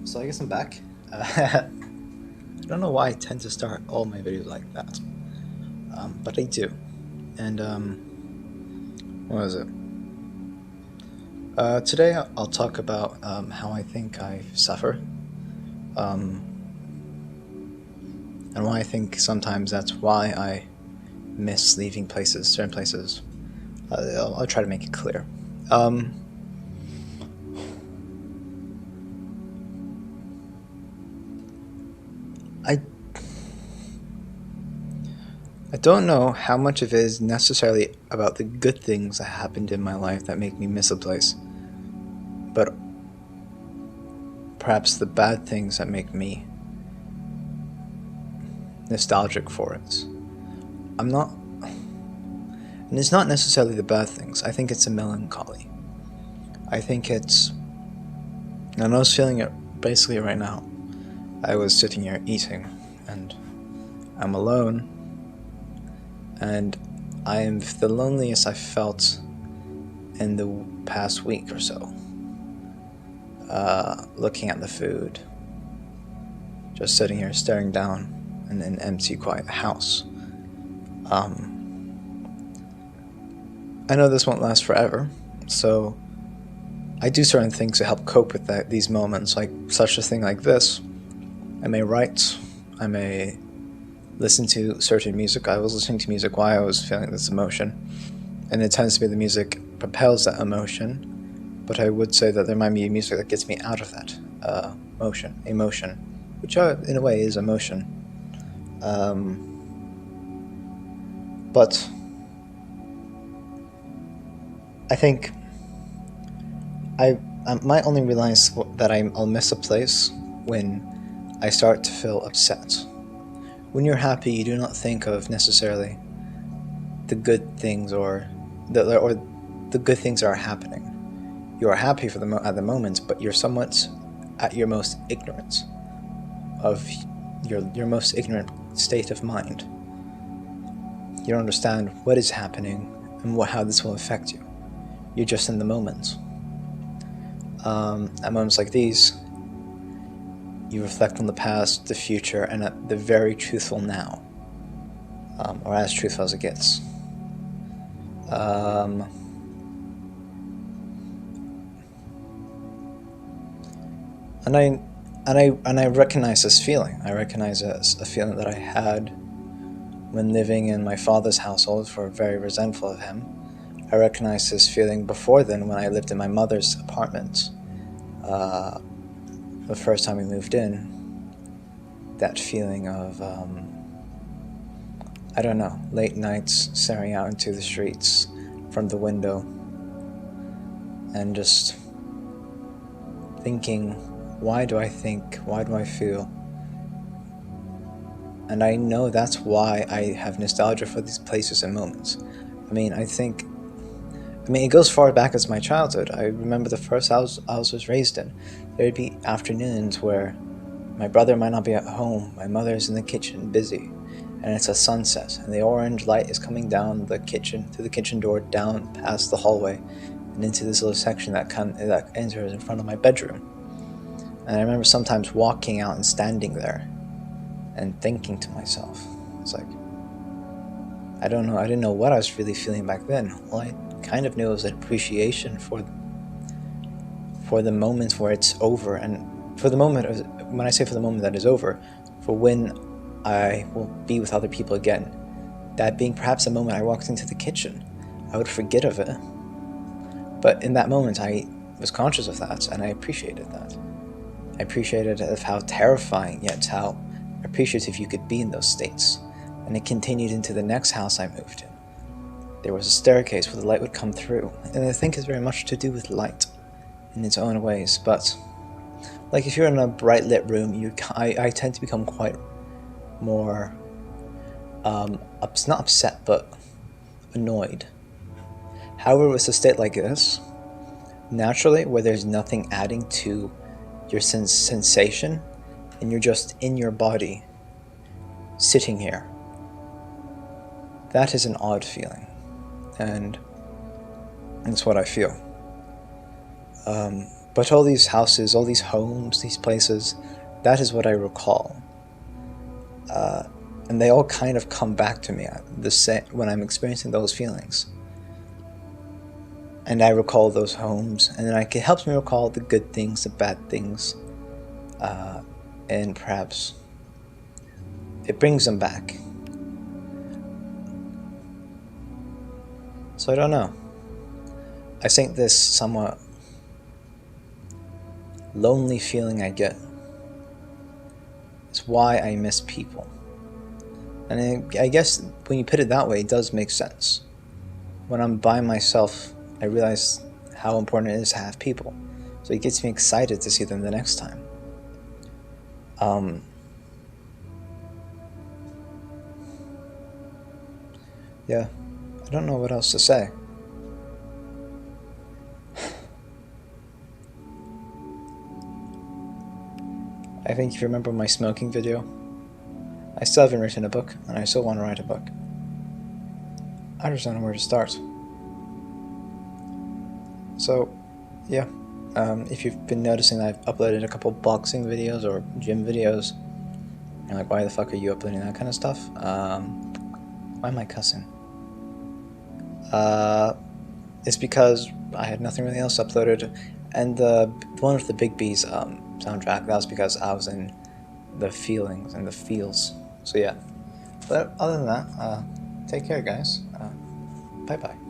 So I guess I'm back. I don't know why I tend to start all my videos like that, but I do. And what was it? Today I'll talk about how I think I suffer, um, and why I think sometimes that's why I miss leaving places, certain places. I'll try to make it clear. Um, I I don't know how much of it is necessarily about the good things that happened in my life that make me miss a place, but perhaps the bad things that make me nostalgic for it. I'm not, and it's not necessarily the bad things. I think it's a melancholy. I think it's, and I was feeling it basically right now. I was sitting here eating, and I'm alone, and I am the loneliest I've felt in the past week or so. Looking at the food, just sitting here staring down in an empty, quiet house. I know this won't last forever, so I do certain things to help cope with these moments, like such a thing like this. I may write, I may listen to certain music. I was listening to music while I was feeling this emotion, and it tends to be the music propels that emotion, but I would say that there might be music that gets me out of that emotion, which in a way is emotion. But I think I might only realize that I'll miss a place when I start to feel upset. When you're happy, you do not think of necessarily the good things or the good things that are happening. You are happy for at the moment, but you're somewhat at your most ignorant of your most ignorant state of mind. You don't understand what is happening and how this will affect you. You're just in the moment. At moments like these, you reflect on the past, the future, and at the very truthful now, or as truthful as it gets. And I recognize this feeling. I recognize it as a feeling that I had when living in my father's household, for very resentful of him. I recognized this feeling before then when I lived in my mother's apartment. The first time we moved in, that feeling of, I don't know, late nights staring out into the streets from the window and just thinking, why do I think, why do I feel? And I know that's why I have nostalgia for these places and moments. It goes far back as my childhood. I remember the first house I was raised in. There'd be afternoons where my brother might not be at home, my mother's in the kitchen busy, and it's a sunset, and the orange light is coming down the kitchen, through the kitchen door, down past the hallway, and into this little section that enters in front of my bedroom. And I remember sometimes walking out and standing there and thinking to myself, it's like, I don't know, I didn't know what I was really feeling back then. All I kind of knew it was an appreciation for the moments where it's over, and for the moment, when I say for the moment that is over, for when I will be with other people again. That being perhaps a moment I walked into the kitchen, I would forget of it. But in that moment, I was conscious of that, and I appreciated that. I appreciated of how terrifying, yet how appreciative you could be in those states. And it continued into the next house I moved in. There was a staircase where the light would come through, and I think it's very much to do with light in its own ways. But like if you're in a bright lit room, I tend to become quite more not upset, but annoyed. However, with a state like this, naturally, where there's nothing adding to your sensation, and you're just in your body, sitting here, that is an odd feeling, and that's what I feel. But all these houses, all these homes, these places, that is what I recall. And they all kind of come back to me when I'm experiencing those feelings. And I recall those homes, and then it helps me recall the good things, the bad things, and perhaps it brings them back. So I don't know. I think this somewhat lonely feeling I get is why I miss people. And I guess when you put it that way, it does make sense. When I'm by myself, I realize how important it is to have people. So it gets me excited to see them the next time. Yeah, I don't know what else to say. I think if you remember my smoking video, I still haven't written a book, and I still want to write a book. I just don't know where to start. So, yeah, if you've been noticing that I've uploaded a couple boxing videos or gym videos, you're like, why the fuck are you uploading that kind of stuff? Why am I cussing? It's because I had nothing really else uploaded, and the one with the Big B's soundtrack, that was because I was in the feelings and the feels. So yeah, but other than that, take care, guys. Bye bye.